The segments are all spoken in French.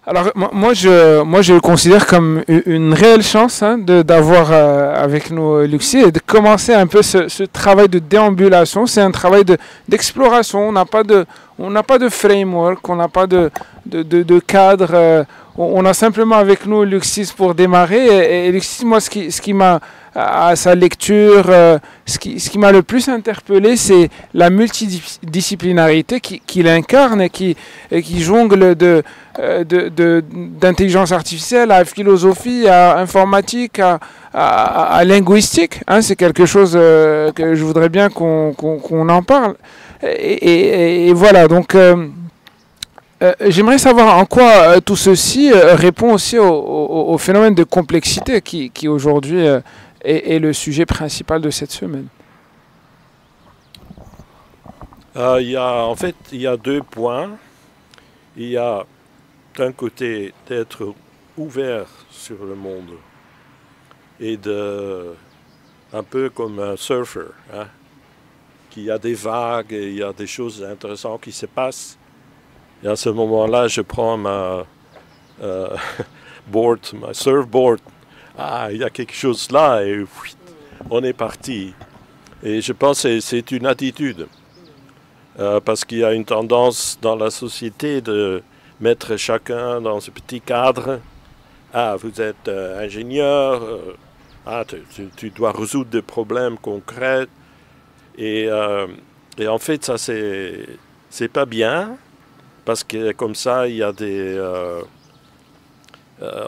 Alors moi je le considère comme une réelle chance hein, d'avoir avec nous Luxi et de commencer un peu ce travail de déambulation. C'est un travail d'exploration. On n'a pas de framework, on n'a pas de cadre. On a simplement avec nous Luxis pour démarrer. Et Luxis, moi ce qui m'a à sa lecture, ce qui m'a le plus interpellé, c'est la multidisciplinarité qu'il incarne et qui jongle d'intelligence artificielle à philosophie, à informatique, à linguistique. Hein, c'est quelque chose que je voudrais bien qu'on en parle. Et voilà, donc j'aimerais savoir en quoi tout ceci répond aussi au phénomène de complexité qui aujourd'hui est le sujet principal de cette semaine. En fait, il y a deux points. Il y a d'un côté d'être ouvert sur le monde et un peu comme un surfeur, hein, qu'il y a des vagues et il y a des choses intéressantes qui se passent. Et à ce moment-là, je prends ma ma surfboard. Ah, il y a quelque chose là et on est parti. Et je pense que c'est une attitude. Parce qu'il y a une tendance dans la société de mettre chacun dans ce petit cadre. Ah, vous êtes ingénieur, tu dois résoudre des problèmes concrets. Et en fait, ça, c'est pas bien, parce que comme ça, il y a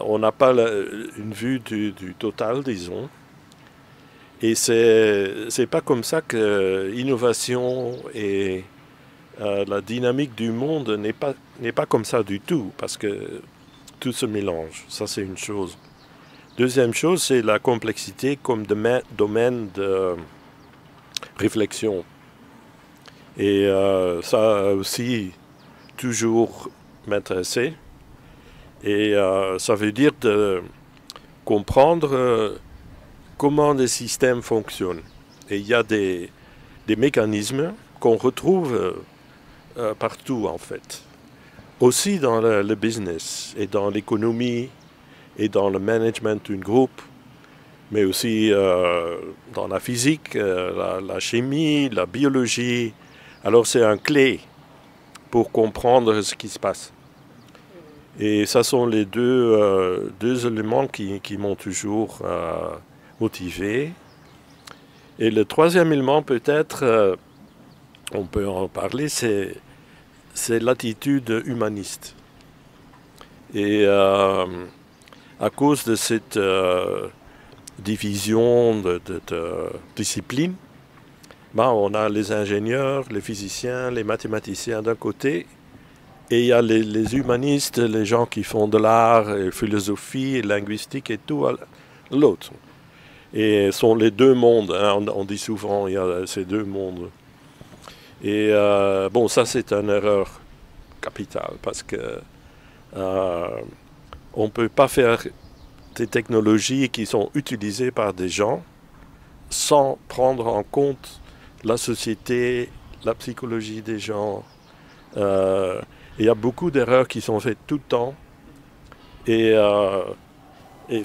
on n'a pas une vue du total, disons. Et c'est pas comme ça que l'innovation et la dynamique du monde n'est pas comme ça du tout, parce que tout se mélange. Ça, c'est une chose. Deuxième chose, c'est la complexité comme domaine de réflexion. Et ça aussi, toujours m'intéresser. Et ça veut dire de comprendre comment les systèmes fonctionnent. Et il y a des mécanismes qu'on retrouve partout, en fait. Aussi dans le business et dans l'économie et dans le management d'un groupe, mais aussi dans la physique, la chimie, la biologie. Alors c'est un clé pour comprendre ce qui se passe. Et ça sont les deux éléments qui m'ont toujours motivé. Et le troisième élément, peut-être, on peut en parler, c'est l'attitude humaniste. Et à cause de cette division de disciplines, on a les ingénieurs, les physiciens, les mathématiciens d'un côté, et il y a les humanistes, les gens qui font de l'art, philosophie, linguistique et tout à l'autre. Et ce sont les deux mondes, hein, on dit souvent il y a ces deux mondes. Et bon, ça c'est une erreur capitale, parce que on ne peut pas faire des technologies qui sont utilisées par des gens sans prendre en compte la société, la psychologie des gens. Il y a beaucoup d'erreurs qui sont faites tout le temps. Et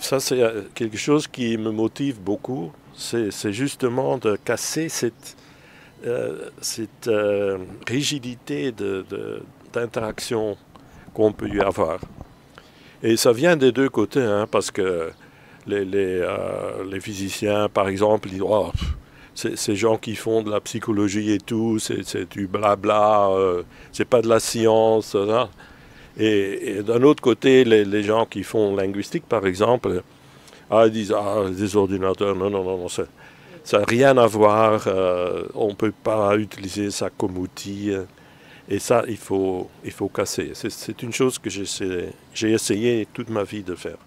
ça, c'est quelque chose qui me motive beaucoup. C'est justement de casser cette rigidité d'interaction qu'on peut y avoir. Et ça vient des deux côtés, hein, parce que les physiciens, par exemple, disent oh, ces gens qui font de la psychologie et tout, c'est du blabla, c'est pas de la science. Hein. Et d'un autre côté, les gens qui font linguistique, par exemple, ils disent des ordinateurs, non, ça n'a rien à voir, on ne peut pas utiliser ça comme outil. Et ça, il faut casser. C'est une chose que j'ai essayé toute ma vie de faire.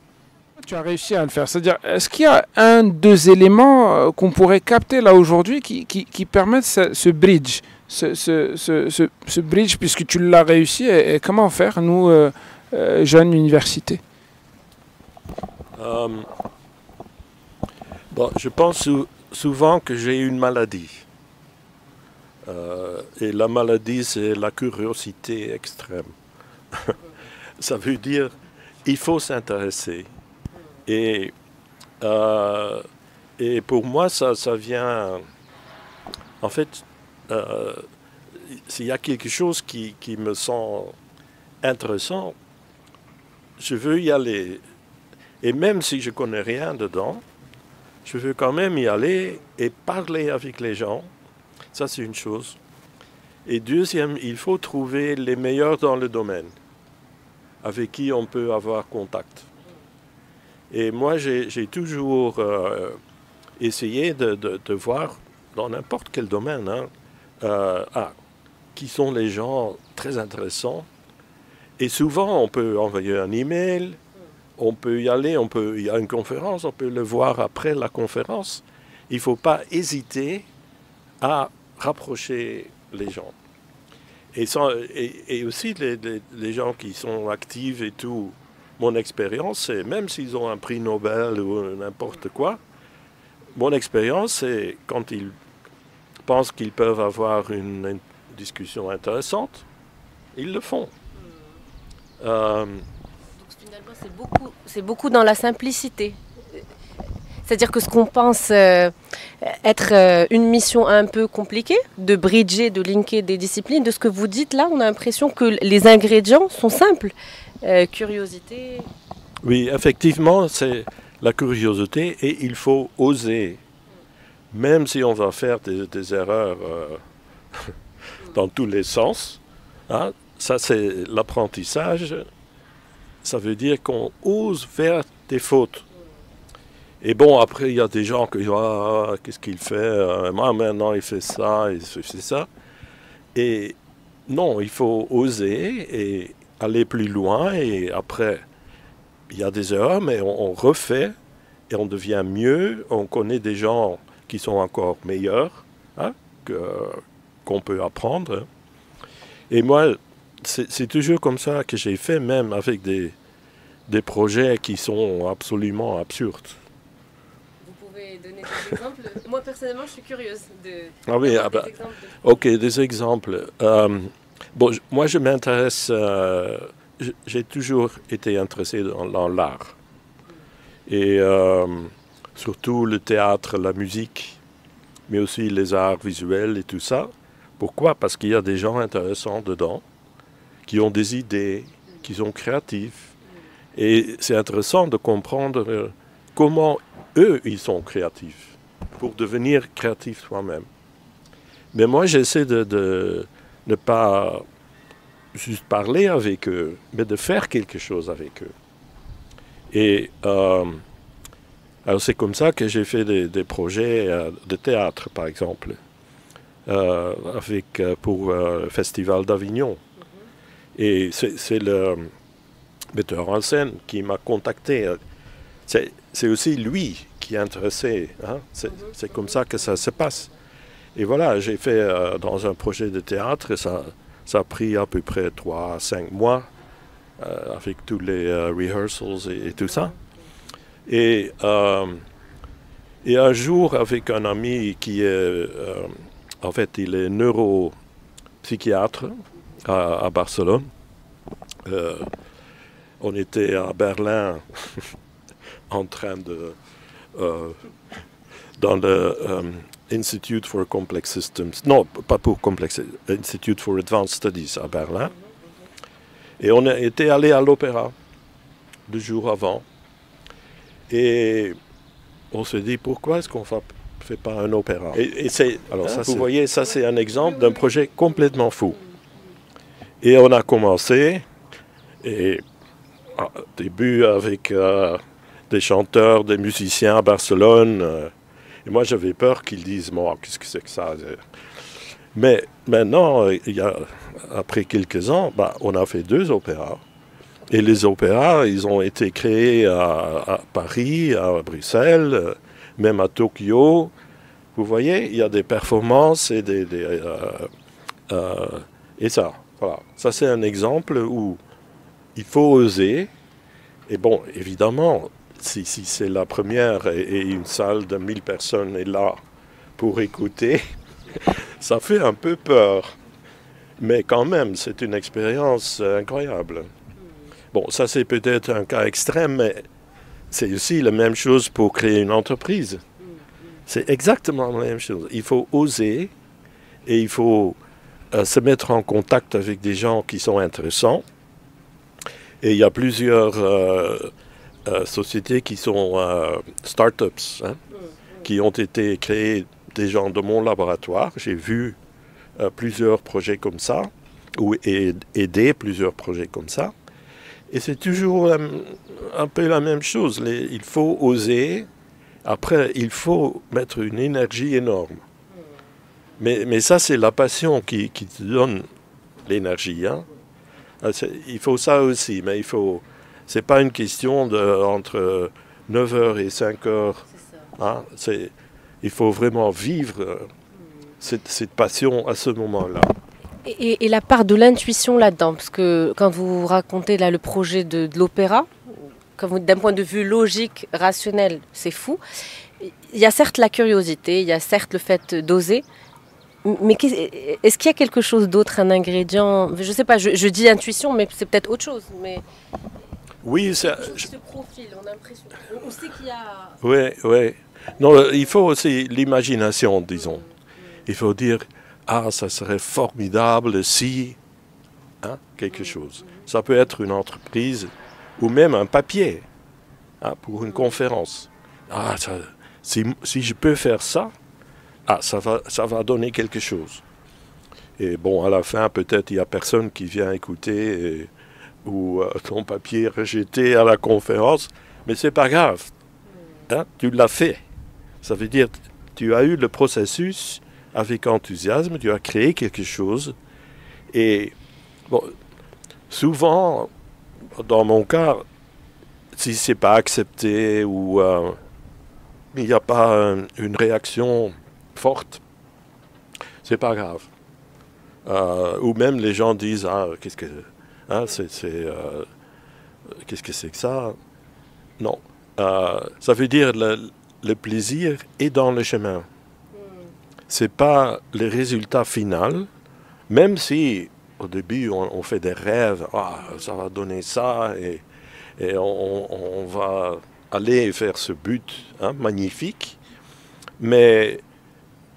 Tu as réussi à le faire. C'est-à-dire, est-ce qu'il y a deux éléments qu'on pourrait capter là aujourd'hui qui permettent ce bridge, ce bridge, puisque tu l'as réussi, et comment faire, nous, jeunes universités? Je pense souvent que j'ai une maladie. Et la maladie, c'est la curiosité extrême. ça veut dire il faut s'intéresser. Et, et pour moi, ça vient... En fait, s'il y a quelque chose qui me semble intéressant, je veux y aller. Et même si je ne connais rien dedans, je veux quand même y aller et parler avec les gens. Ça, c'est une chose. Et deuxième, il faut trouver les meilleurs dans le domaine, avec qui on peut avoir contact. Et moi, j'ai toujours essayé de voir, dans n'importe quel domaine, qui sont les gens très intéressants. Et souvent, on peut envoyer un email, on peut y aller, il y a une conférence, on peut le voir après la conférence. Il ne faut pas hésiter à rapprocher les gens. Et aussi les gens qui sont actifs et tout, mon expérience, c'est même s'ils ont un prix Nobel ou n'importe quoi, mon expérience, c'est quand ils pensent qu'ils peuvent avoir une discussion intéressante, ils le font. Donc finalement, c'est beaucoup dans la simplicité. C'est-à-dire que ce qu'on pense être une mission un peu compliquée, de bridger, de linker des disciplines, de ce que vous dites là, on a l'impression que les ingrédients sont simples. Curiosité. Oui, effectivement, c'est la curiosité et il faut oser. Même si on va faire des erreurs dans tous les sens, hein, ça c'est l'apprentissage. Ça veut dire qu'on ose faire des fautes. Et bon, après, il y a des gens qui disent « Ah, qu'est-ce qu'il fait moi, maintenant, il fait ça, il fait ça. » Et non, il faut oser et aller plus loin. Et après, il y a des erreurs, mais on refait et on devient mieux. On connaît des gens qui sont encore meilleurs, hein, qu'on peut apprendre. Et moi, c'est toujours comme ça que j'ai fait, même avec des projets qui sont absolument absurdes. Vous pouvez donner des exemples? Moi, personnellement, je suis curieuse de... Ah oui, des exemples ok, des exemples. Bon, moi, je m'intéresse... j'ai toujours été intéressé dans l'art. Et surtout le théâtre, la musique, mais aussi les arts visuels et tout ça. Pourquoi? Parce qu'il y a des gens intéressants dedans, qui ont des idées, qui sont créatifs. Et c'est intéressant de comprendre comment eux, ils sont créatifs, pour devenir créatifs soi-même. Mais moi, j'essaie de ne pas juste parler avec eux, mais de faire quelque chose avec eux. Et alors c'est comme ça que j'ai fait des projets de théâtre, par exemple, pour le Festival d'Avignon. Et c'est le metteur en scène qui m'a contacté. C'est aussi lui qui est intéressé. Hein? C'est comme ça que ça se passe. Et voilà, j'ai fait dans un projet de théâtre, ça a pris à peu près 3 à 5 mois, avec tous les rehearsals et tout ça. Et un jour, avec un ami qui est, en fait, il est neuropsychiatre à Barcelone. On était à Berlin en train de... dans le Institute for Complex Systems, non, pas pour Complex, Institute for Advanced Studies à Berlin. Et on était allé à l'opéra 2 jours avant. Et on se dit, pourquoi est-ce qu'on ne fait pas un opéra? Et alors, ça, vous voyez, ça c'est un exemple d'un projet complètement fou. Et on a commencé, et au début avec des chanteurs, des musiciens à Barcelone. Et moi, j'avais peur qu'ils disent, bon, qu'est-ce que c'est que ça? Mais maintenant, après quelques ans, on a fait 2 opéras. Et les opéras, ils ont été créés à Paris, à Bruxelles, même à Tokyo. Vous voyez, il y a des performances et et ça, voilà. Ça, c'est un exemple où il faut oser. Et bon, évidemment, si c'est la première et une salle de 1000 personnes est là pour écouter, ça fait un peu peur. Mais quand même, c'est une expérience incroyable. Bon, ça c'est peut-être un cas extrême, mais c'est aussi la même chose pour créer une entreprise. C'est exactement la même chose. Il faut oser et il faut se mettre en contact avec des gens qui sont intéressants. Et il y a plusieurs sociétés qui sont startups, hein, qui ont été créées des gens de mon laboratoire. J'ai vu plusieurs projets comme ça, ou aider plusieurs projets comme ça. Et c'est toujours un peu la même chose. Il faut oser. Après, il faut mettre une énergie énorme. Mais ça, c'est la passion qui te donne l'énergie. Hein. Il faut ça aussi, mais c'est pas une question entre 9 heures et 5 heures. Hein. Il faut vraiment vivre cette passion à ce moment-là. Et la part de l'intuition là-dedans, parce que quand vous racontez là le projet de l'opéra, d'un point de vue logique, rationnel, c'est fou. Il y a certes la curiosité, il y a certes le fait d'oser, mais est-ce qu'il y a quelque chose d'autre, un ingrédient? Je ne sais pas, je dis intuition, mais c'est peut-être autre chose. Mais oui, ce profil, on a l'impression. On sait qu'il y a... Oui, oui. Non, il faut aussi l'imagination, disons. Il faut dire, ça serait formidable si... Hein, quelque chose. Ça peut être une entreprise ou même un papier pour une conférence. Si je peux faire ça, ça va donner quelque chose. Et bon, à la fin, peut-être il n'y a personne qui vient écouter ou ton papier est rejeté à la conférence, mais c'est pas grave. Hein, tu l'as fait. Ça veut dire tu as eu le processus avec enthousiasme, tu as créé quelque chose. Et bon, souvent, dans mon cas, si c'est pas accepté ou il n'y a pas une réaction forte, c'est pas grave. Ou même les gens disent qu'est-ce que c'est que ça? Non, ça veut dire le plaisir est dans le chemin. C'est pas le résultat final, même si au début on fait des rêves, ça va donner ça et on va aller vers ce but magnifique, mais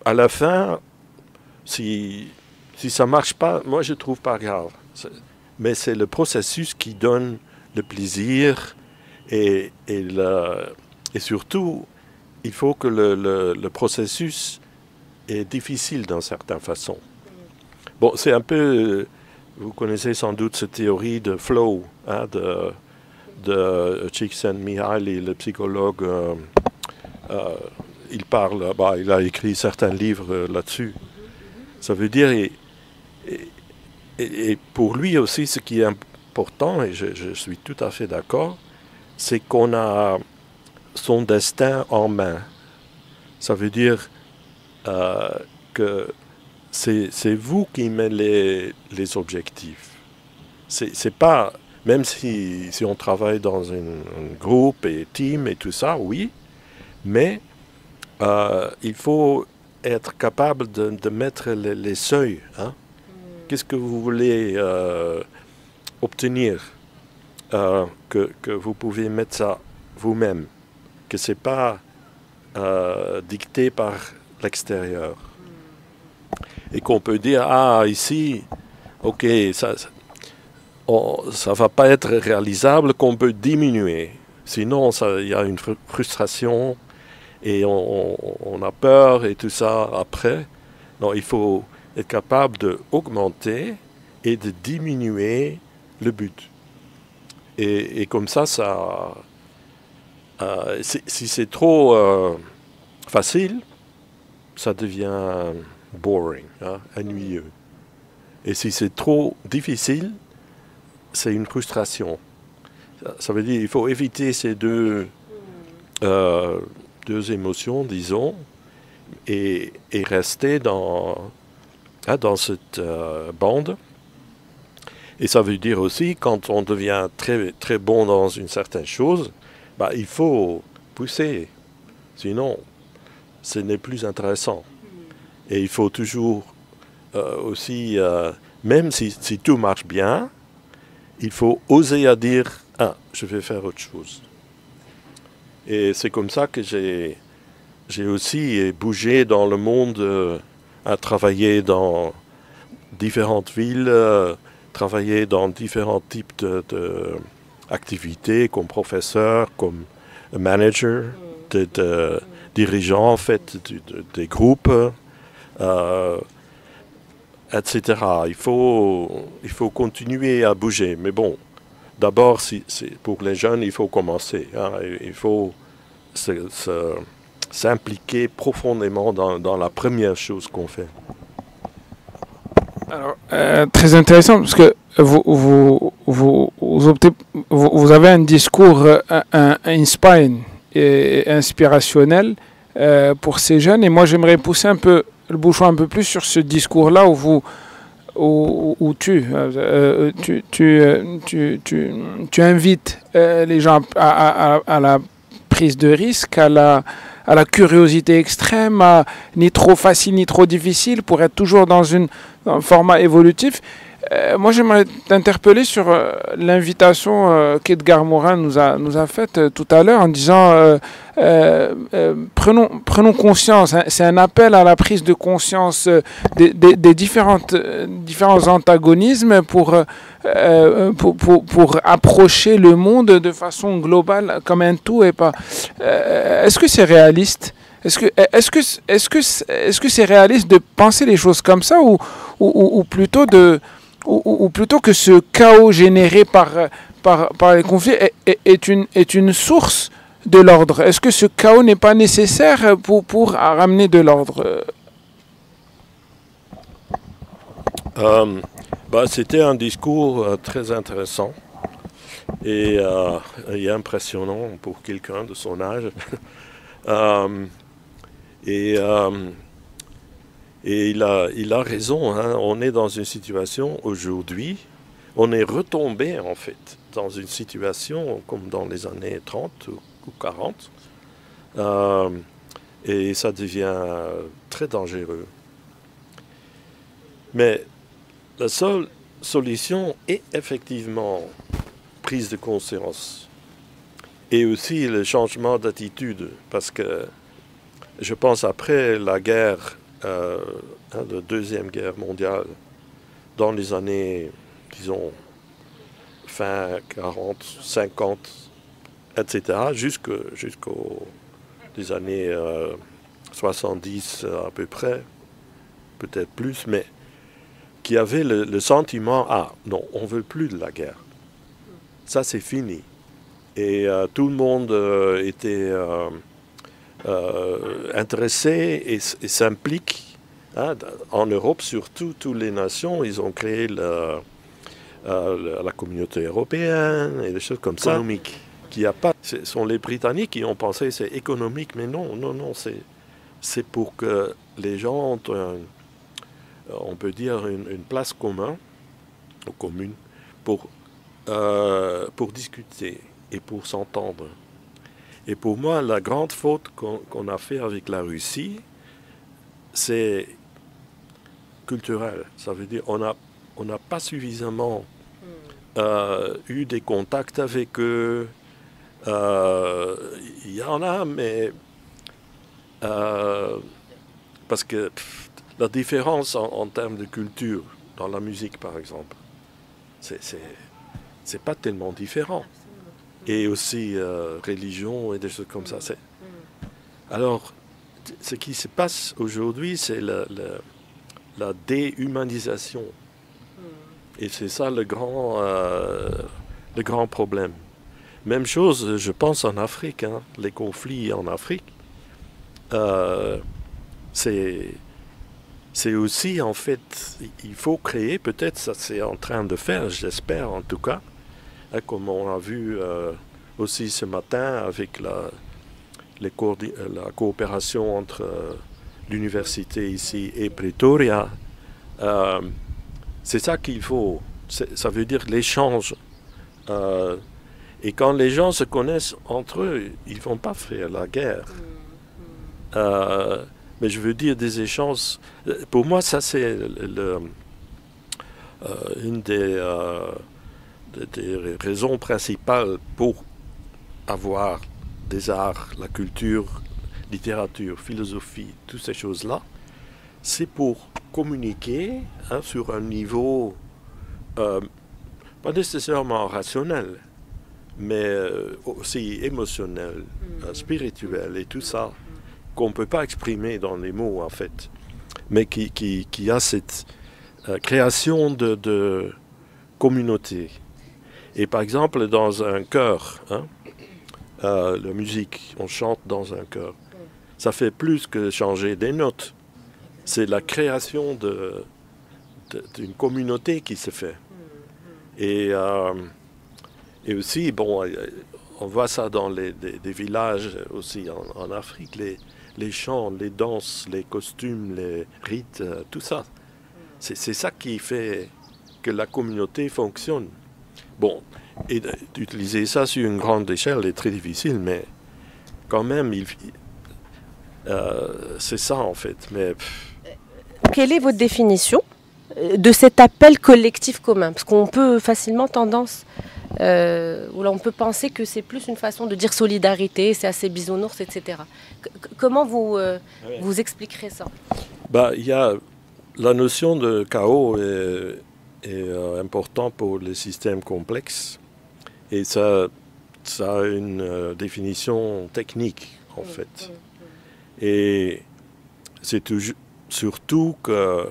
à la fin, si ça ne marche pas, moi je ne trouve pas grave. Mais c'est le processus qui donne le plaisir et surtout, il faut que le processus est difficile d'une certaine façon. Bon, c'est un peu, vous connaissez sans doute cette théorie de flow, de Csikszentmihalyi, le psychologue. Il parle, il a écrit certains livres là-dessus. Ça veut dire, et pour lui aussi, ce qui est important, et je suis tout à fait d'accord, c'est qu'on a son destin en main. Ça veut dire que c'est vous qui mettez les objectifs. C'est pas, même si on travaille dans un groupe et team et tout ça, oui, mais il faut être capable de mettre les seuils. Hein? Qu'est-ce que vous voulez obtenir? Que vous pouvez mettre ça vous-même, que ce n'est pas dicté par l'extérieur. Et qu'on peut dire, ici, ok, ça ne va pas être réalisable, qu'on peut diminuer. Sinon, il y a une frustration et on a peur et tout ça après. Non, il faut être capable d'augmenter et de diminuer le but. Et comme ça, si c'est trop facile, ça devient boring, ennuyeux. Et si c'est trop difficile, c'est une frustration. Ça veut dire qu'il faut éviter ces deux émotions, disons, et rester dans cette bande. Et ça veut dire aussi, quand on devient très, très bon dans une certaine chose, il faut pousser. Sinon, ce n'est plus intéressant. Et il faut toujours aussi, même si tout marche bien, il faut oser à dire « Ah, je vais faire autre chose ». Et c'est comme ça que j'ai aussi bougé dans le monde, à travailler dans différentes villes, travailler dans différents types d'activités, comme professeur, comme manager, dirigeant en fait des groupes, etc. Il faut continuer à bouger. Mais bon, d'abord, pour les jeunes, il faut commencer. Hein. Il faut s'impliquer profondément dans la première chose qu'on fait. Alors, très intéressant parce que vous avez un discours inspiring et inspirationnel pour ces jeunes, et moi j'aimerais pousser un peu le bouchon un peu plus sur ce discours-là où tu invites les gens à la prise de risque, à la curiosité extrême, ni trop facile ni trop difficile, pour être toujours dans un format évolutif. Moi, j'aimerais t'interpeller sur l'invitation qu'Edgar Morin nous a faite tout à l'heure en disant prenons conscience. Hein, c'est un appel à la prise de conscience des différents antagonismes pour approcher le monde de façon globale comme un tout et pas. Est-ce que c'est réaliste? Est-ce que c'est réaliste de penser les choses comme ça ou plutôt que ce chaos généré par les conflits est une source de l'ordre? Est-ce que ce chaos n'est pas nécessaire pour ramener de l'ordre? C'était un discours très intéressant et impressionnant pour quelqu'un de son âge. Et il a raison, hein. On est dans une situation aujourd'hui, on est retombé en fait dans une situation comme dans les années 30 ou 40, et ça devient très dangereux. Mais la seule solution est effectivement prise de conscience et aussi le changement d'attitude, parce que je pense après la guerre, la Deuxième Guerre mondiale, dans les années, disons, fin 40, 50, etc., jusqu'aux des années 70 à peu près, peut-être plus, mais qui avait le sentiment, ah non, on ne veut plus de la guerre. Ça, c'est fini. Et tout le monde était intéressé et s'implique. Hein, en Europe, surtout, toutes les nations, ils ont créé la communauté européenne et des choses comme ça. Économique. Qui a pas, ce sont les Britanniques qui ont pensé que c'est économique, mais non, c'est pour que les gens ont, on peut dire, une place commune pour discuter et pour s'entendre. Et pour moi, la grande faute qu'on a fait avec la Russie, c'est culturel. Ça veut dire on n'a pas suffisamment eu des contacts avec eux. Il y en a, mais parce que la différence en termes de culture, dans la musique par exemple, c'est pas tellement différent. Et aussi religion et des choses comme ça. Alors, ce qui se passe aujourd'hui, c'est la déhumanisation. Et c'est ça le grand problème. Même chose, je pense, en Afrique. Hein, les conflits en Afrique, c'est aussi, en fait, il faut créer, peut-être ça c'est en train de faire, j'espère en tout cas, hein, comme on a vu aussi ce matin avec la coopération entre l'université ici et Pretoria. C'est ça qu'il faut. Ça veut dire l'échange. Et quand les gens se connaissent entre eux, ils ne vont pas faire la guerre. Mais je veux dire des échanges. Pour moi, ça c'est une des raisons principales pour avoir des arts, la culture, littérature, philosophie, toutes ces choses-là, c'est pour communiquer sur un niveau pas nécessairement rationnel, mais aussi émotionnel, spirituel et tout ça, qu'on ne peut pas exprimer dans les mots en fait, mais qui a cette création de communauté. Et par exemple, dans un chœur, la musique, on chante dans un chœur, ça fait plus que changer des notes. C'est la création d'une communauté qui se fait. Et aussi, bon, on voit ça dans des villages aussi en Afrique, les chants, les danses, les costumes, les rites, tout ça. C'est ça qui fait que la communauté fonctionne. Bon, et d'utiliser ça sur une grande échelle est très difficile, mais quand même, c'est ça en fait. Mais, quelle est votre définition de cet appel collectif commun? Parce qu'on peut facilement tendance, ou là on peut penser que c'est plus une façon de dire solidarité, c'est assez bisounours, etc. Comment vous expliquerez ça? Il y a la notion de chaos est importante pour les systèmes complexes et ça a une définition technique en fait. Et c'est surtout que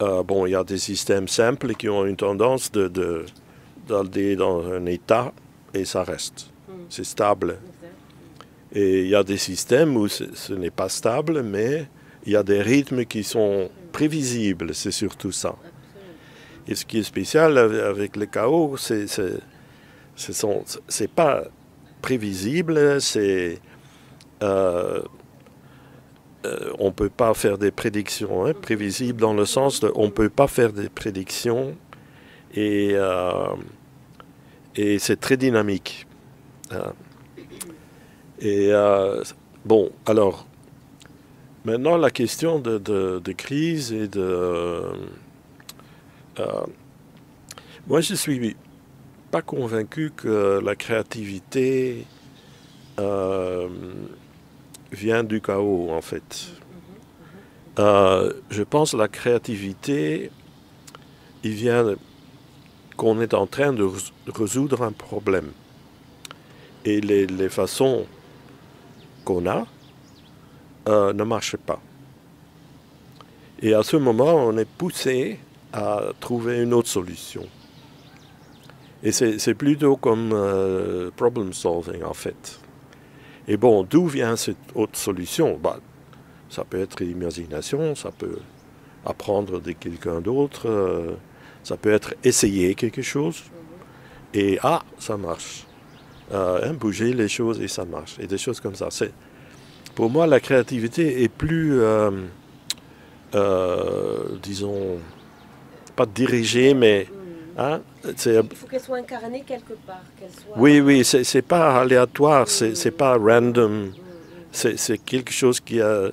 il y a des systèmes simples qui ont une tendance d'aller dans un état et ça reste. C'est stable. Et il y a des systèmes où ce n'est pas stable, mais il y a des rythmes qui sont prévisibles, c'est surtout ça. Et ce qui est spécial avec le chaos, c'est pas prévisible, on ne peut pas faire des prédictions, prévisibles dans le sens de on ne peut pas faire des prédictions et c'est très dynamique. Alors, maintenant la question de crise et moi je ne suis pas convaincu que la créativité vient du chaos, en fait. Je pense que la créativité, il vient qu'on est en train de résoudre un problème. Et les façons qu'on a ne marchent pas. Et à ce moment, on est poussé à trouver une autre solution. Et c'est plutôt comme problem solving, en fait. Et bon, d'où vient cette autre solution? Ça peut être l'imagination, ça peut apprendre de quelqu'un d'autre, ça peut être essayer quelque chose, et ça marche. Bouger les choses et ça marche, et des choses comme ça. Pour moi, la créativité est plus, disons, pas dirigée, mais... il faut qu'elle soit incarnée quelque part. Oui, c'est pas aléatoire, c'est pas random. C'est quelque chose qui est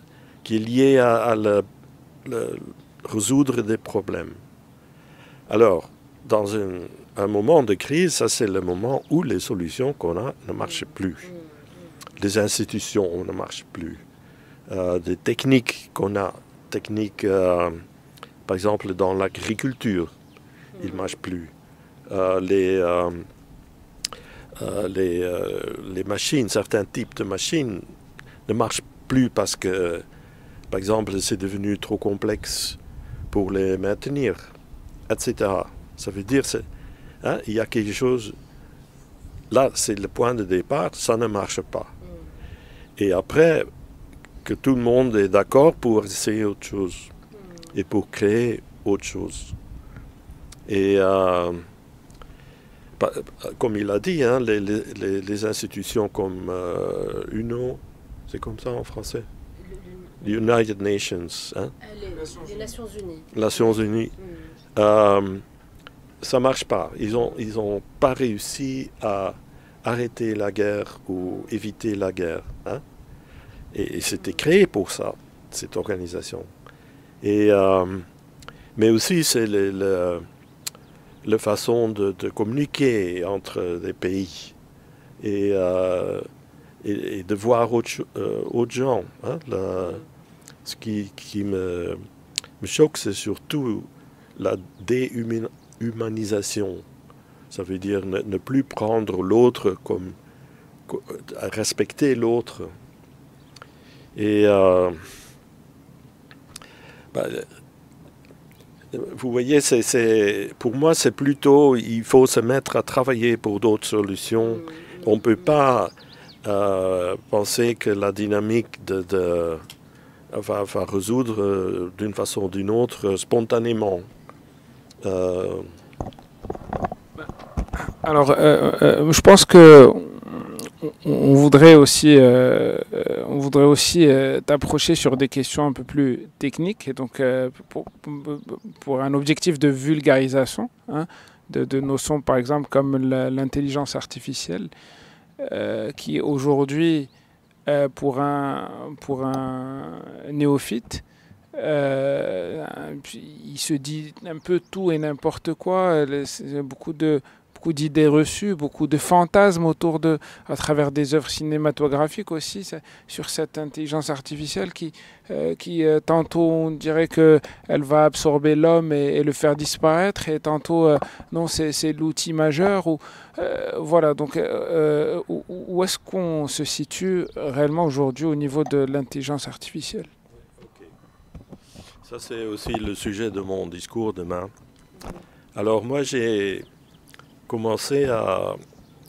lié à résoudre des problèmes. Alors, dans un moment de crise, ça c'est le moment où les solutions qu'on a ne marchent plus. Les institutions ne marchent plus. Des techniques qu'on a, par exemple dans l'agriculture, il ne marche plus. Les machines, certains types de machines ne marchent plus parce que, par exemple, c'est devenu trop complexe pour les maintenir, etc. Ça veut dire il y a quelque chose, là c'est le point de départ, ça ne marche pas. Et après, que tout le monde est d'accord pour essayer autre chose et pour créer autre chose. Et comme il a dit, les institutions comme UNO, c'est comme ça en français, United Nations, les Nations Unies. Nations Unies, ça marche pas. Ils ont pas réussi à arrêter la guerre ou éviter la guerre. Et c'était créé pour ça, cette organisation. Mais aussi, c'est la façon de communiquer entre les pays et de voir autres gens. Hein. Ce qui me choque, c'est surtout la déhumanisation. Ça veut dire ne plus prendre l'autre respecter l'autre. Et vous voyez, pour moi, c'est plutôt, il faut se mettre à travailler pour d'autres solutions. On ne peut pas penser que la dynamique va résoudre d'une façon ou d'une autre spontanément. Alors, je pense que on voudrait aussi t'approcher sur des questions un peu plus techniques, et donc pour un objectif de vulgarisation, hein, de notions par exemple comme l'intelligence artificielle, qui aujourd'hui pour un néophyte, il se dit un peu tout et n'importe quoi. Beaucoup d'idées reçues, beaucoup de fantasmes à travers des œuvres cinématographiques aussi, sur cette intelligence artificielle qui tantôt on dirait qu'elle va absorber l'homme et le faire disparaître, et tantôt non, c'est l'outil majeur. Voilà, donc où est-ce qu'on se situe réellement aujourd'hui au niveau de l'intelligence artificielle? Okay. Ça, c'est aussi le sujet de mon discours demain. Alors moi, j'ai commencé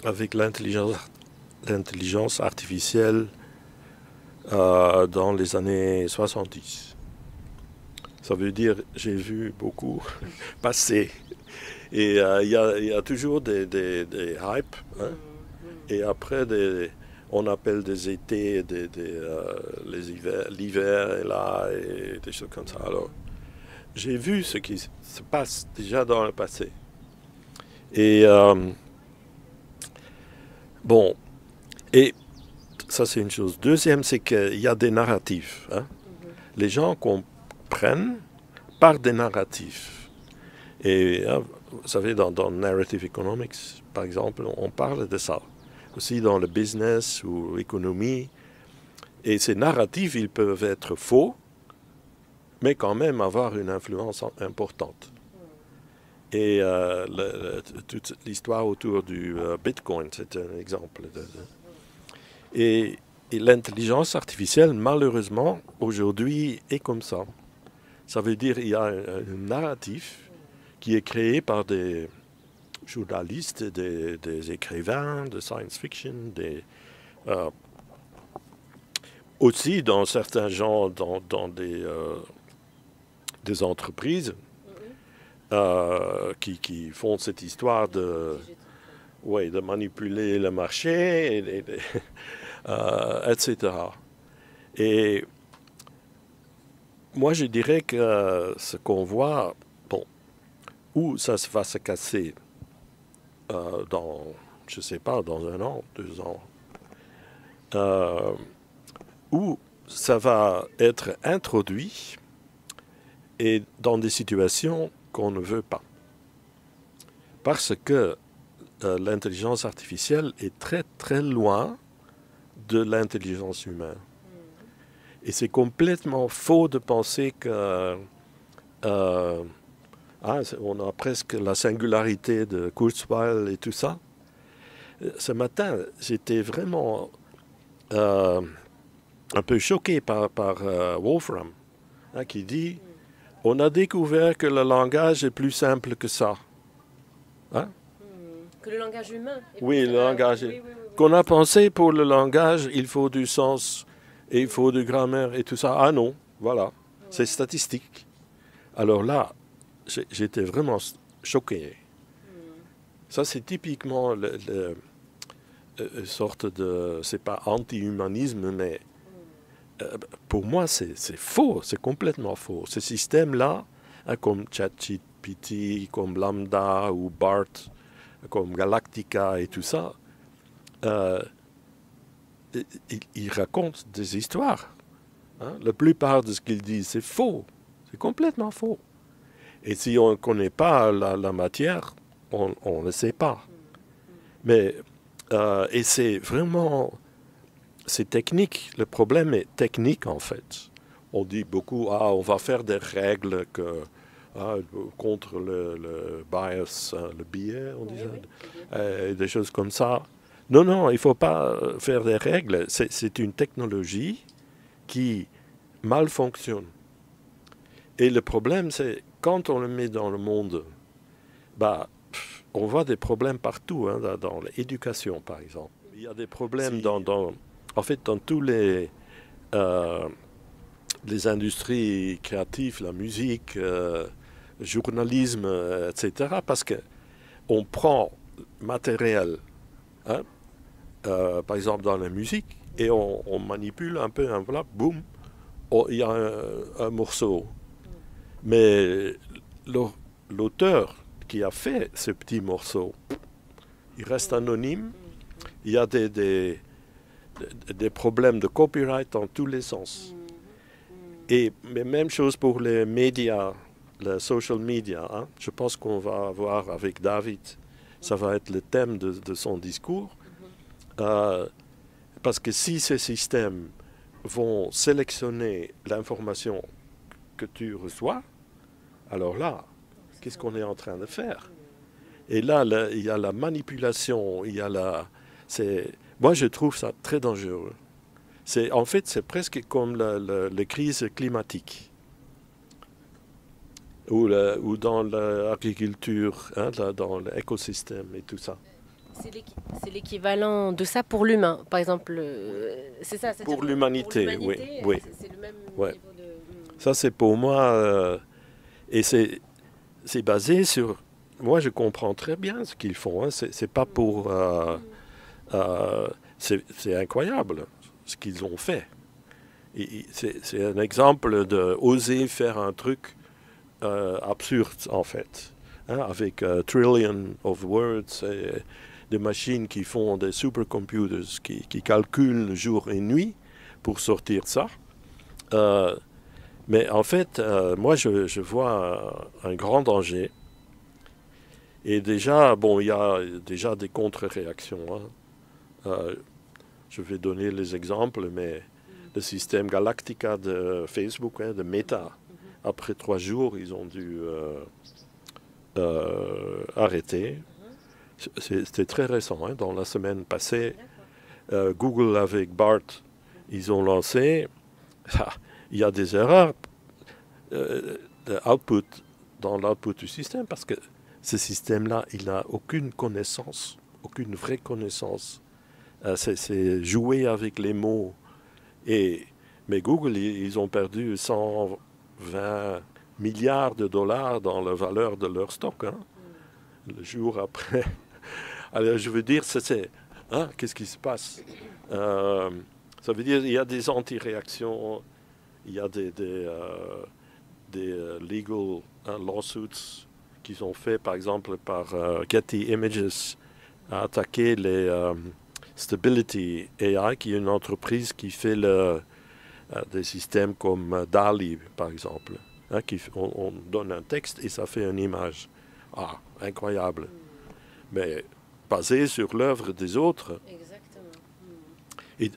avec l'intelligence artificielle dans les années 70. Ça veut dire j'ai vu beaucoup passer. Et il y a toujours des hypes. Hein? Et après, on appelle des étés, l'hiver est là, et des choses comme ça. Alors, j'ai vu ce qui se passe déjà dans le passé. Et bon, et ça c'est une chose. Deuxième, c'est qu'il y a des narratifs. Hein? Les gens comprennent par des narratifs. Et vous savez, dans Narrative Economics, par exemple, on parle de ça. Aussi dans le business ou l'économie. Et ces narratifs, ils peuvent être faux, mais quand même avoir une influence importante. Et toute l'histoire autour du Bitcoin, c'est un exemple. Et l'intelligence artificielle, malheureusement, aujourd'hui, est comme ça. Ça veut dire qu'il y a un narratif qui est créé par des journalistes, des écrivains de science fiction, aussi dans certains gens, dans des entreprises qui font cette histoire de manipuler le marché, etc. Et moi, je dirais que ce qu'on voit, bon, où ça va se casser dans, je ne sais pas, dans 1 an, 2 ans, où ça va être introduit et dans des situations qu'on ne veut pas. Parce que l'intelligence artificielle est très très loin de l'intelligence humaine. Et c'est complètement faux de penser que on a presque la singularité de Kurzweil et tout ça. Ce matin, j'étais vraiment un peu choqué par Wolfram, hein, qui dit « On a découvert que le langage est plus simple que ça. Hein » Que le langage humain. Oui, le langage. Oui. Qu'on a pensé pour le langage, il faut du sens et il faut de grammaire et tout ça. Ah non, voilà, c'est statistique. Alors là, j'étais vraiment choqué. Ça, c'est typiquement une sorte de... C'est pas anti-humanisme, mais pour moi, c'est faux, c'est complètement faux. Ce système-là, hein, comme ChatGPT, comme Lambda ou BART, comme Galactica et tout ça, ils racontent des histoires. Hein. La plupart de ce qu'ils disent, c'est faux. C'est complètement faux. Et si on ne connaît pas la matière, on ne sait pas. Mais, et c'est vraiment, c'est technique. Le problème est technique en fait. On dit beaucoup, on va faire des règles contre le bias, le biais, on dit ça, des choses comme ça. Non, il ne faut pas faire des règles. C'est une technologie qui mal fonctionne. Et le problème, c'est quand on le met dans le monde, on voit des problèmes partout, hein, dans l'éducation par exemple. Il y a des problèmes en fait, dans tous les industries créatives, la musique, le journalisme, etc. Parce qu'on prend matériel, hein, par exemple dans la musique, et on manipule un peu, voilà, boum, il y a un morceau. Mais l'auteur qui a fait ce petit morceau, il reste anonyme. Il y a des problèmes de copyright dans tous les sens. Mais même chose pour les médias, les social media. Hein. Je pense qu'on va voir avec David, ça va être le thème de son discours. Parce que si ces systèmes vont sélectionner l'information que tu reçois, alors là, qu'est-ce qu'on est en train de faire? Et là, il y a la manipulation, moi, je trouve ça très dangereux. En fait, c'est presque comme la crise climatique. Ou dans l'agriculture, hein, dans l'écosystème et tout ça. C'est l'équivalent de ça pour l'humain, par exemple. C'est ça. Pour l'humanité, oui. C'est le même ouais. niveau de... Ça, c'est pour moi... et c'est basé sur... Moi, je comprends très bien ce qu'ils font. Hein. C'est pas pour... c'est incroyable ce qu'ils ont fait. C'est un exemple d'oser faire un truc absurde, en fait. Hein, avec trillion of words, et des machines qui font des supercomputers qui calculent jour et nuit pour sortir ça. Mais en fait, moi, je vois un grand danger. Et déjà, il y a déjà des contre-réactions. Hein. Je vais donner les exemples, mais le système Galactica de Facebook, hein, de Meta, après 3 jours, ils ont dû arrêter. C'était très récent, hein, dans la semaine passée. Google avec BART, ils ont lancé. Il y a des erreurs dans l'output du système parce que ce système-là, il n'a aucune connaissance, aucune vraie connaissance. C'est jouer avec les mots. Mais Google, ils ont perdu 120 milliards de dollars dans la valeur de leur stock, hein, le jour après. Alors, je veux dire, qu'est-ce qui se passe? Ça veut dire qu'il y a des anti-réactions, il y a des legal lawsuits qui sont faits, par exemple, par Getty Images, à attaquer les Stability AI, qui est une entreprise qui fait des systèmes comme DALL-E, par exemple. Hein, on donne un texte et ça fait une image. Incroyable. Mais basé sur l'œuvre des autres. Exactement.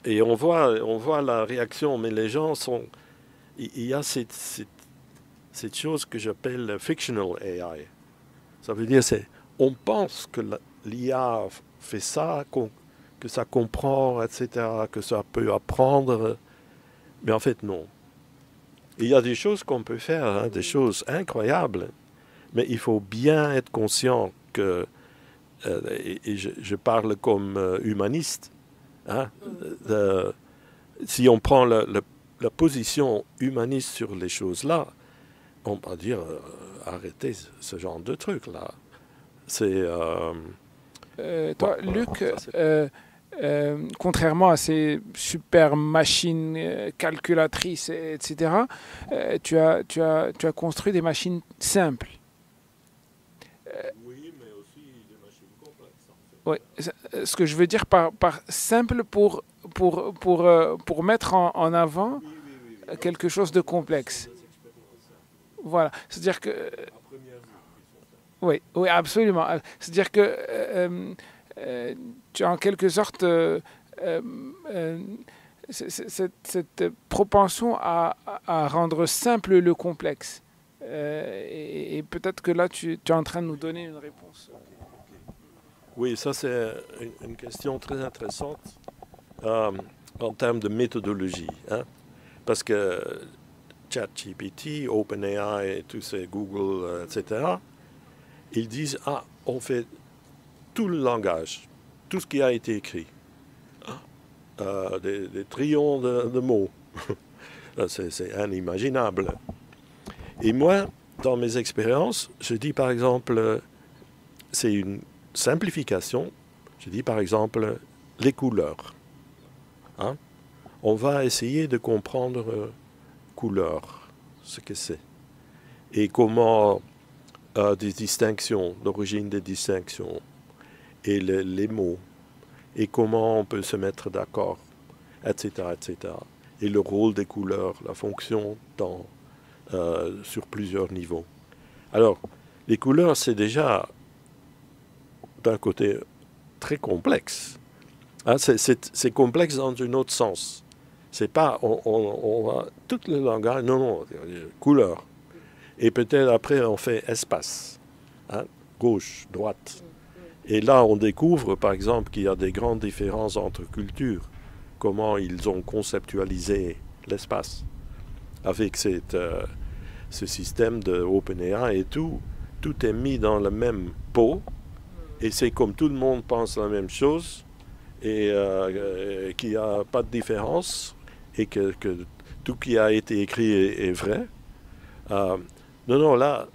Et on voit la réaction, mais les gens sont... Il y a cette chose que j'appelle fictional AI. Ça veut dire, on pense que l'IA fait ça, que ça comprend, etc., que ça peut apprendre, mais en fait, non. Il y a des choses qu'on peut faire, hein, des choses incroyables, mais il faut bien être conscient que, et je parle comme humaniste, hein, si on prend la position humaniste sur les choses-là, on va dire, arrêtez ce genre de truc-là. C'est... toi, Luc, contrairement à ces super machines calculatrices, etc., tu as construit des machines simples. Oui, mais aussi des machines complexes. En fait. Oui, ce que je veux dire par simple pour mettre en avant quelque chose de complexe. Voilà, c'est-à-dire que... Oui, oui, absolument. C'est-à-dire que tu as en quelque sorte cette propension à rendre simple le complexe. Et peut-être que là, tu es en train de nous donner une réponse. Oui, ça c'est une question très intéressante en termes de méthodologie. Hein, parce que ChatGPT, OpenAI et tous ces Google, etc., ils disent, ah, on fait tout le langage, tout ce qui a été écrit. Des trillions de mots. C'est inimaginable. Et moi, dans mes expériences, je dis par exemple, c'est une simplification, je dis par exemple les couleurs. Hein? On va essayer de comprendre couleurs, ce que c'est. Et comment des distinctions, l'origine des distinctions, et les mots, et comment on peut se mettre d'accord, etc., etc. Et le rôle des couleurs, la fonction sur plusieurs niveaux. Alors, les couleurs, c'est déjà d'un côté très complexe. Hein, c'est complexe dans un autre sens. C'est pas, on va, tout le langage, non, couleur. Et peut-être après, on fait espace, hein, gauche, droite. Et là, on découvre, par exemple, qu'il y a des grandes différences entre cultures, comment ils ont conceptualisé l'espace. Avec ce système de OpenAI et tout est mis dans le même pot, et c'est comme tout le monde pense la même chose, et qu'il n'y a pas de différence, et que tout qui a été écrit est vrai. Non, là,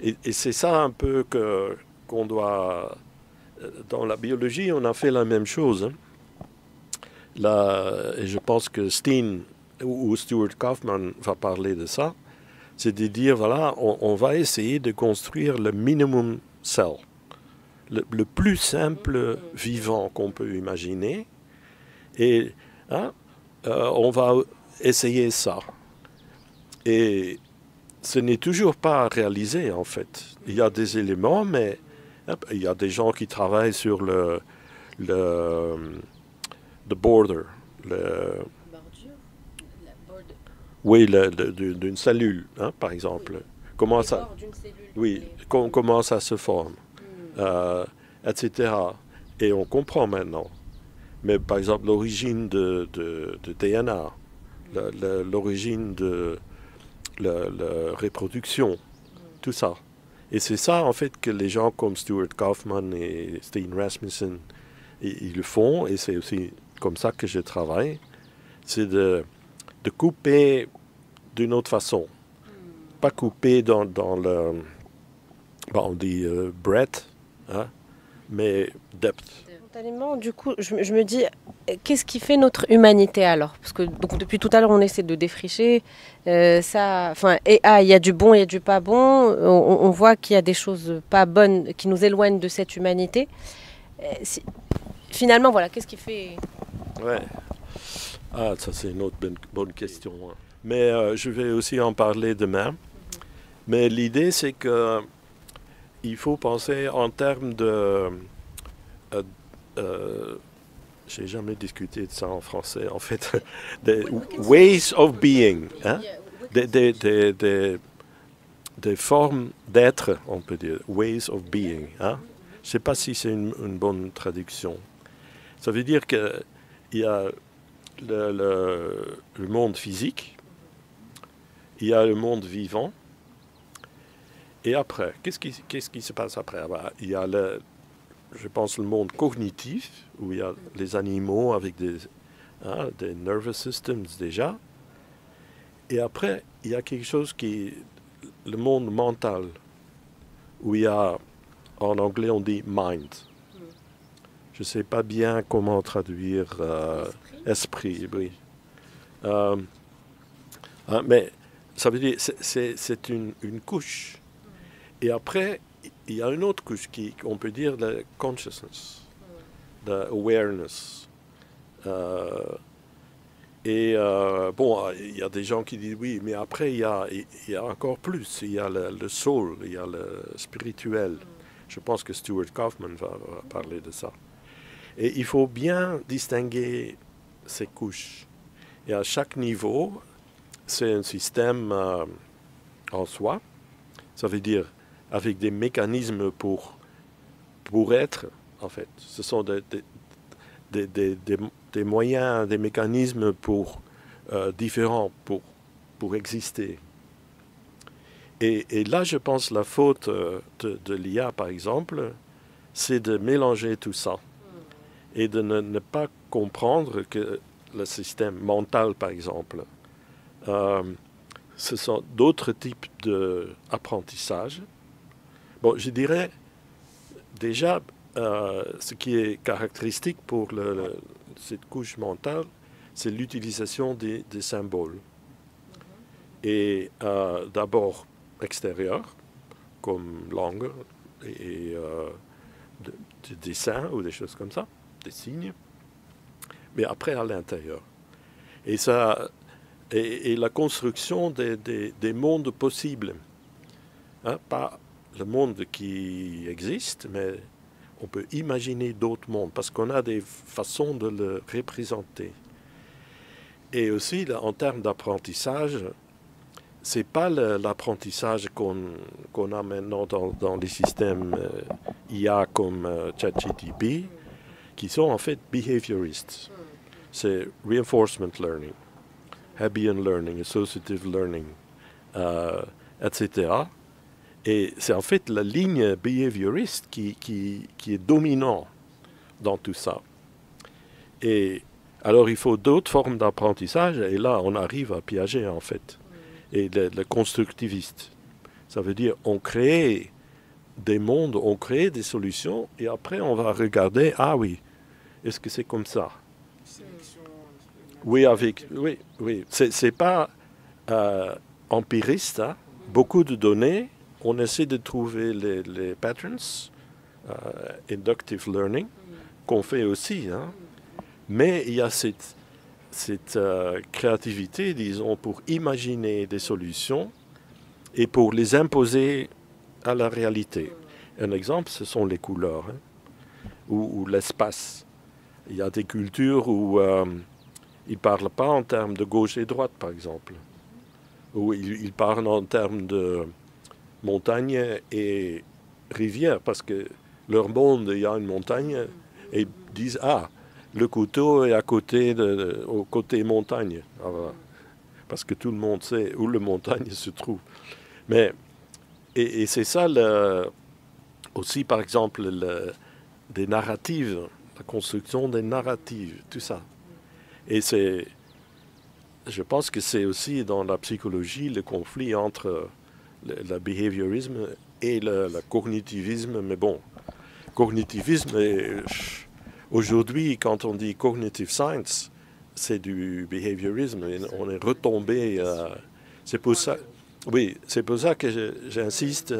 et c'est ça un peu qu'on doit... Dans la biologie, on a fait la même chose. Hein. Là, et je pense que Steen ou Stuart Kaufman va parler de ça. C'est de dire, voilà, on va essayer de construire le minimum cell, le plus simple vivant qu'on peut imaginer. Et hein, on va essayer ça. Et ce n'est toujours pas réalisé, en fait. Il y a des éléments, mais il y a des gens qui travaillent sur le border. Oui, d'une cellule, hein, par exemple. Comment ça, oui, comment ça se forme, etc. Et on comprend maintenant. Mais par exemple, l'origine de DNA, l'origine de la reproduction, tout ça. Et c'est ça, en fait, que les gens comme Stuart Kaufman et Steen Rasmussen, ils le font, et c'est aussi comme ça que je travaille, c'est de couper d'une autre façon. Pas couper dans le, on dit breadth, hein, mais depth. Spontanément, du coup, je me dis, qu'est-ce qui fait notre humanité alors? Parce que donc, depuis tout à l'heure, on essaie de défricher ça. Enfin, il y a du bon, il y a du pas bon. On voit qu'il y a des choses pas bonnes qui nous éloignent de cette humanité. Finalement, voilà, qu'est-ce qui fait? Ouais. Ah, ça c'est une autre bonne question. Hein. Mais je vais aussi en parler demain. Mais l'idée, c'est que il faut penser en termes de... j'ai jamais discuté de ça en français, en fait. Des ways of being. Hein? Des formes d'être, on peut dire. Ways of being. Hein? Je ne sais pas si c'est une bonne traduction. Ça veut dire qu'il y a le monde physique, il y a le monde vivant, et après, qu'est-ce qui se passe après? Il y a, je pense, le monde cognitif, où il y a les animaux avec des nervous systems déjà, et après, il y a quelque chose qui est le monde mental, où il y a, en anglais, on dit mind. Je ne sais pas bien comment traduire esprit, oui. Mais ça veut dire c'est une couche. Et après, il y a une autre couche qu'on peut dire de consciousness, de awareness. Et bon, il y a des gens qui disent oui, mais après il y a encore plus. Il y a le soul, il y a le spirituel. Je pense que Stuart Kaufman va parler de ça. Et il faut bien distinguer ces couches. Et à chaque niveau, c'est un système en soi. Ça veut dire avec des mécanismes pour être, en fait. Ce sont des moyens, des mécanismes différents pour exister. Et là, je pense la faute de l'IA, par exemple, c'est de mélanger tout ça et de ne pas comprendre que le système mental, par exemple, ce sont d'autres types d'apprentissage. Bon, je dirais déjà, ce qui est caractéristique pour cette couche mentale, c'est l'utilisation des symboles. Et d'abord extérieurs, comme langue et des dessins ou des choses comme ça, des signes, mais après à l'intérieur. Et la construction des mondes possibles, hein, pas le monde qui existe, mais on peut imaginer d'autres mondes, parce qu'on a des façons de le représenter. Et aussi, en termes d'apprentissage, c'est pas l'apprentissage qu'on a maintenant dans les systèmes IA comme ChatGPT, qui sont en fait behavioristes. C'est reinforcement learning, Hebbian learning, associative learning, etc. Et c'est en fait la ligne behavioriste qui est dominante dans tout ça. Et alors il faut d'autres formes d'apprentissage, et là on arrive à Piaget en fait, et le constructiviste. Ça veut dire on crée des mondes, on crée des solutions, et après on va regarder, ah oui, est-ce que c'est comme ça? Oui, oui. C'est pas empiriste, hein. Beaucoup de données, on essaie de trouver les patterns, inductive learning, qu'on fait aussi, hein. Mais il y a cette créativité, disons, pour imaginer des solutions et pour les imposer à la réalité. Un exemple, ce sont les couleurs, hein, ou l'espace. Il y a des cultures où ils ne parlent pas en termes de gauche et droite, par exemple. Où ils parlent en termes de montagne et rivière, parce que leur monde, il y a une montagne, et ils disent, ah, le couteau est à côté au côté montagne. Ah, voilà. Parce que tout le monde sait où la montagne se trouve. Mais, et c'est ça, aussi, par exemple, des narratives, la construction des narratives, tout ça. Et je pense que c'est aussi dans la psychologie le conflit entre le behaviorisme et le cognitivisme. Mais bon, cognitivisme, aujourd'hui, quand on dit cognitive science, c'est du behaviorisme. Et on est retombé. C'est pour ça, oui, c'est pour ça que j'insiste.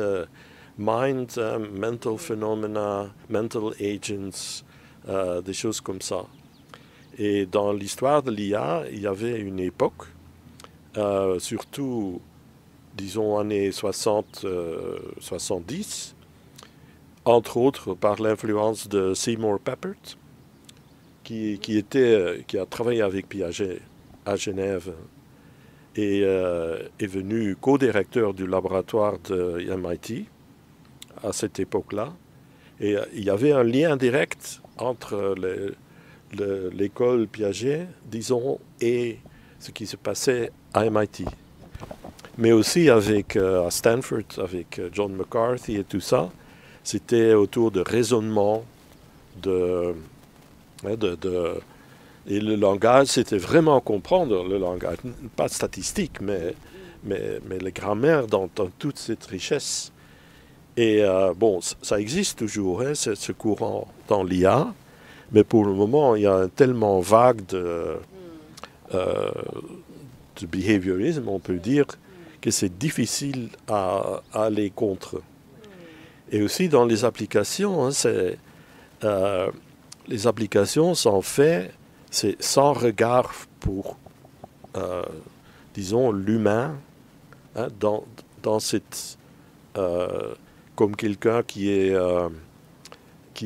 Mind, mental phenomena, mental agents, des choses comme ça. Et dans l'histoire de l'IA, il y avait une époque, surtout, disons, années 60-70, entre autres par l'influence de Seymour Papert, qui a travaillé avec Piaget à Genève et est venu co-directeur du laboratoire de MIT à cette époque-là. Et il y avait un lien direct entre l'école Piaget, disons, et ce qui se passait à MIT. Mais aussi à Stanford, avec John McCarthy et tout ça, c'était autour de raisonnement, et le langage, c'était vraiment comprendre le langage, pas statistique, mais la grammaire dans toute cette richesse. Et bon, ça existe toujours, hein, ce courant dans l'IA, mais pour le moment, il y a un tellement vague de behaviorisme, on peut dire, que c'est difficile à aller contre. Et aussi dans les applications, hein, les applications sont faites, c'est sans regard pour disons, l'humain hein, dans cette... comme quelqu'un qui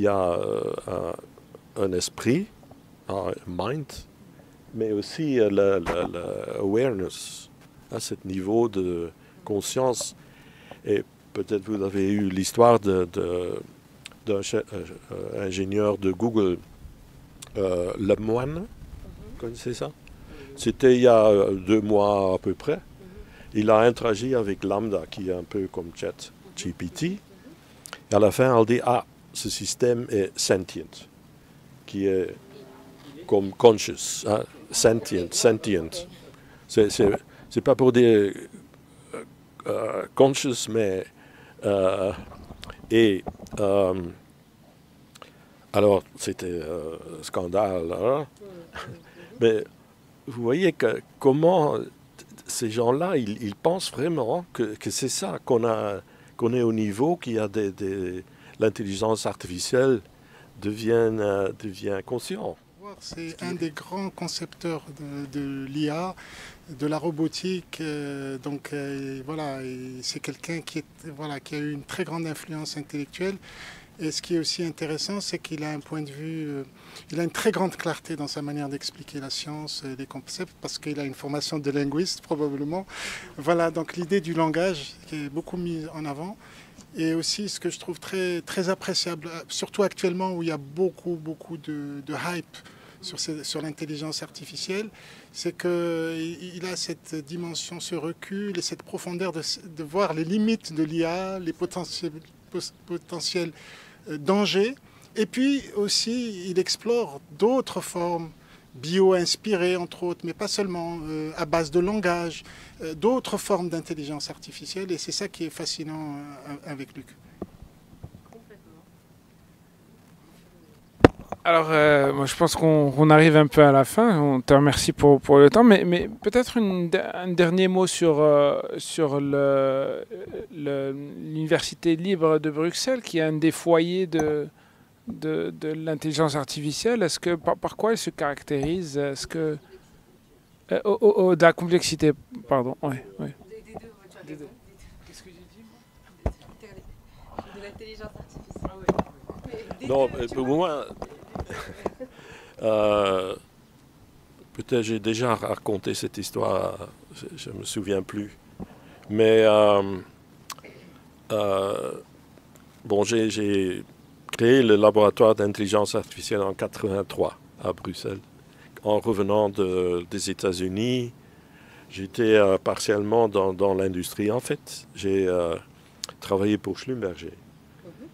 a un esprit, un mind, mais aussi l'awareness, à ce niveau de conscience. Et peut-être vous avez eu l'histoire d'un ingénieur de Google, Lemoine, vous connaissez ça? C'était il y a 2 mois à peu près. Il a interagi avec Lambda, qui est un peu comme ChatGPT. Et à la fin, elle dit, ce système est sentient, qui est comme conscious, hein, sentient. C'est pas pour dire conscious, mais alors c'était scandale, hein? Mais vous voyez comment ces gens-là, ils pensent vraiment que c'est ça, qu'on est au niveau, qu'il y a l'intelligence artificielle devient conscient. C'est un des grands concepteurs de l'IA, de la robotique. Voilà, c'est quelqu'un qui a eu une très grande influence intellectuelle. Et ce qui est aussi intéressant, c'est qu'il a un point de vue, il a une très grande clarté dans sa manière d'expliquer la science, les concepts, parce qu'il a une formation de linguiste probablement. Voilà, donc l'idée du langage qui est beaucoup mise en avant. Et aussi ce que je trouve très, très appréciable, surtout actuellement où il y a beaucoup de hype sur l'intelligence artificielle, c'est qu'il a cette dimension, ce recul et cette profondeur de voir les limites de l'IA, les potentiels dangers. Et puis aussi, il explore d'autres formes bio-inspirées, entre autres, mais pas seulement, à base de langage, d'autres formes d'intelligence artificielle. Et c'est ça qui est fascinant avec Luc. Alors, moi, je pense qu'on arrive un peu à la fin. On te remercie pour le temps, mais peut-être un dernier mot sur l'Université libre de Bruxelles, qui est un des foyers de l'intelligence artificielle. Est-ce que par quoi elle se caractérise? Est-ce que de la complexité, pardon. Ouais. Des deux. Qu'est-ce que j'ai dit, de l'intelligence artificielle. Non, pour moi, peut-être j'ai déjà raconté cette histoire, je ne me souviens plus. Mais bon, j'ai créé le laboratoire d'intelligence artificielle en 1983 à Bruxelles. En revenant des États-Unis, j'étais partiellement dans l'industrie. En fait, j'ai travaillé pour Schlumberger,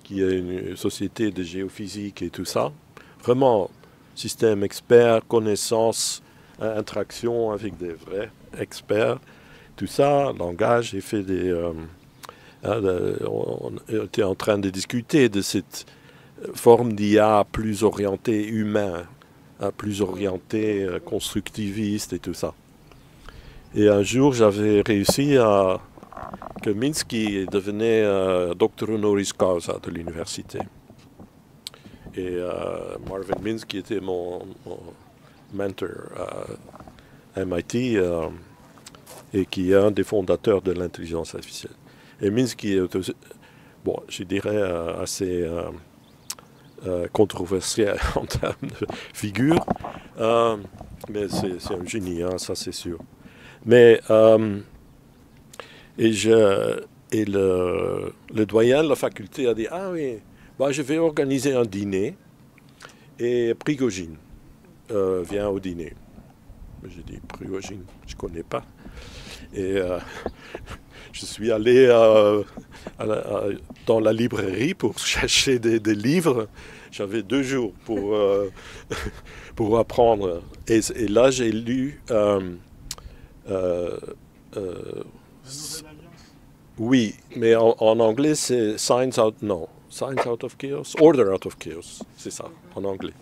qui est une société de géophysique et tout ça. Vraiment, système expert, connaissance, interaction avec des vrais experts, tout ça, langage. J'ai fait on était en train de discuter de cette forme d'IA plus orientée humain, plus orientée constructiviste et tout ça. Et un jour, j'avais réussi que Minsky devenait docteur honoris causa de l'université. Et Marvin Minsky était mon mentor à MIT et qui est un des fondateurs de l'intelligence artificielle. Et Minsky est, bon, je dirais, assez controversiel en termes de figure, mais c'est un génie, hein, ça c'est sûr. Mais le doyen de la faculté a dit, ah oui, bah, je vais organiser un dîner et Prigogine vient au dîner. J'ai dit, Prigogine, je ne connais pas. Et je suis allé dans la librairie pour chercher des livres. J'avais 2 jours pour apprendre. Et là, j'ai lu... oui, mais en anglais, c'est Science Out of Chaos, Order Out of Chaos, c'est ça, en anglais.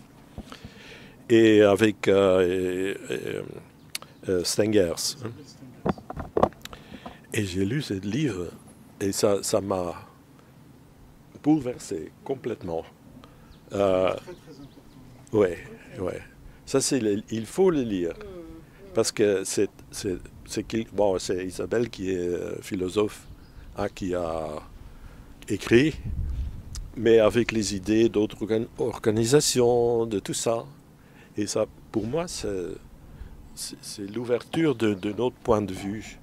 Et avec Stengers. Et j'ai lu ce livre et ça m'a bouleversé complètement. Ouais. Ça, il faut le lire parce que c'est c'est Isabelle qui est philosophe, hein, qui a écrit, mais avec les idées d'autres organisations, de tout ça. Et ça, pour moi, c'est l'ouverture de notre point de vue.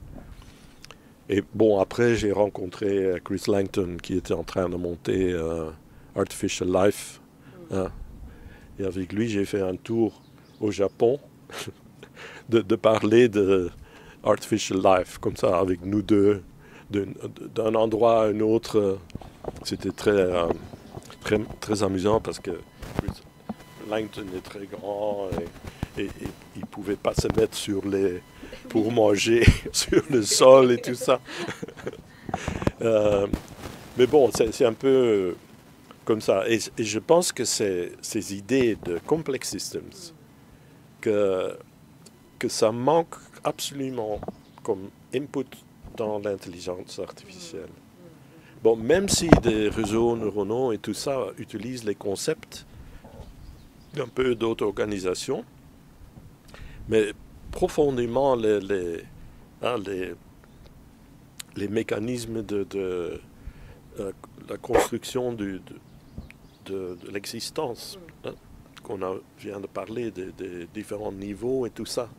Et bon, après, j'ai rencontré Chris Langton, qui était en train de monter Artificial Life. Hein. Et avec lui, j'ai fait un tour au Japon de parler de Artificial Life, comme ça, avec nous deux, d'un endroit à un autre. C'était très amusant parce que Langton est très grand et il ne pouvait pas se mettre pour manger sur le sol et tout ça. Mais bon, c'est un peu comme ça. Et je pense que ces idées de complex systems, que ça manque absolument comme input dans l'intelligence artificielle. Bon, même si des réseaux neuronaux et tout ça utilisent les concepts d'un peu d'auto-organisation, mais profondément les mécanismes de la construction de l'existence, hein, qu'on vient de parler, des différents niveaux et tout ça.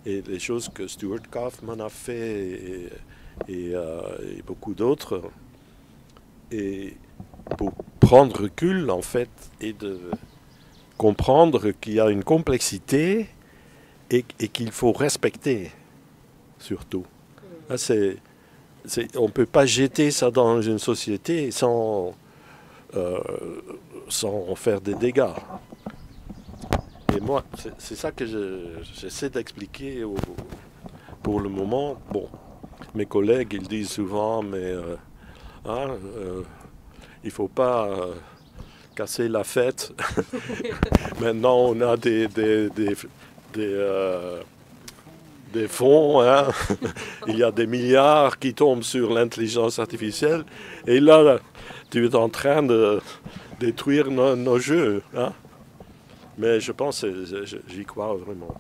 Et les choses que Stuart Kauffman a fait et beaucoup d'autres. Et pour prendre recul, en fait, et de comprendre qu'il y a une complexité et qu'il faut respecter, surtout. Là, on ne peut pas jeter ça dans une société sans faire des dégâts. Et moi, c'est ça que j'essaie d'expliquer pour le moment. Bon, mes collègues, ils disent souvent, mais il ne faut pas casser la fête. Maintenant, on a des fonds, hein. Il y a des milliards qui tombent sur l'intelligence artificielle. Et là, tu es en train de détruire nos jeux. Hein. Mais je pense, j'y crois vraiment.